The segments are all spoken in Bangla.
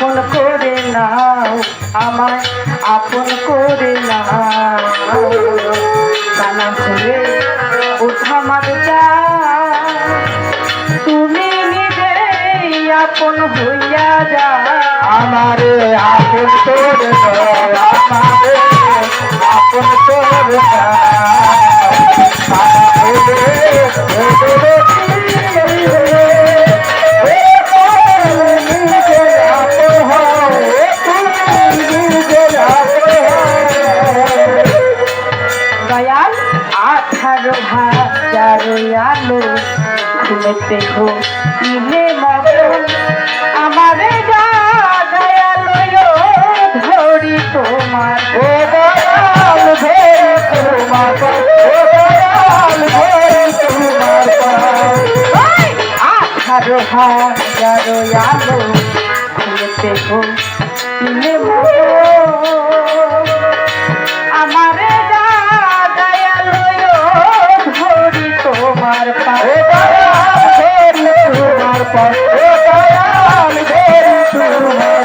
আপন করে নাও, আমায় আপন করে নাও। জানা হলে ওঠা মারটা তুমি নিজেই আপন হইয়া যা। আমারে আপন করে নাও, আমারে আপন করে নাও। দয়াল 18,000 আলো খুলে দেখো ইলে মগন আমারে যা দয়ালয় ধরি তোমার। ও দয়াল ধরি তোমার, ও দয়াল ধরি তোমার। 18,000 আলো খুলে দেখো ইলে মগন আমারে যা দয়ালয় ধরি তোমার পায়ে। তোমার পর ও দয়াল ধরি তোমার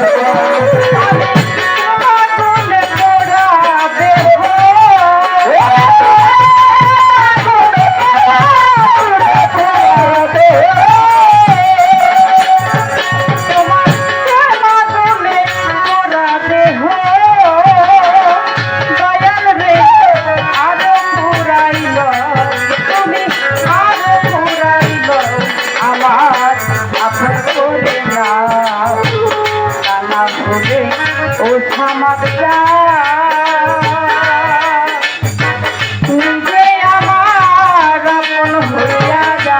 ও সামাদ তুই যে আমার আপন হইয়া যা।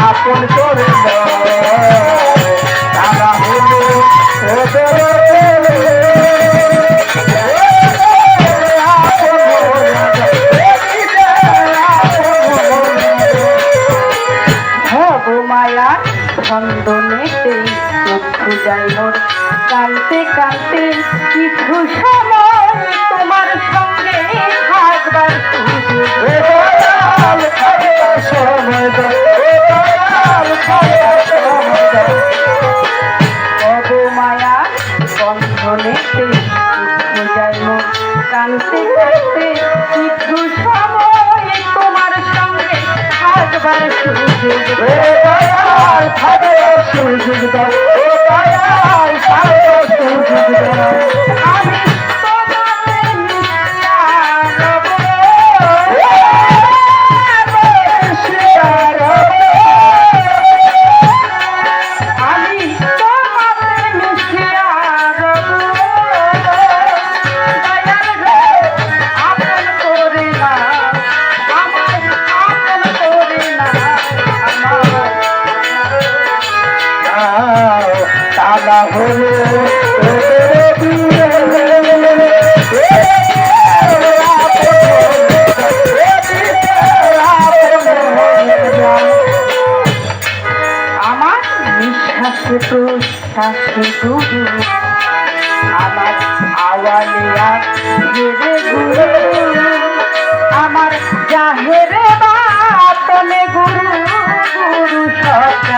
আপন করে তারা হলো মায়া ছন্দনেতে চক্ষু যাই মোর কাঁদতে কাঁদতে কিছু সময় তোমার সঙ্গে থাকবার মায়া বন্ধনেতে চক্ষু যাই মোর কাঁদতে কাঁদতে কিছু সময় তোমার সঙ্গে থাকবার সুযোগ। আমি তারা হলো আমার নিঃশ্বাসে প্রশ্বাসে গুরু আমার আওয়ালিয়া হেরে গুরু আমার জাহেরে বাতনে গুরু গুরু সব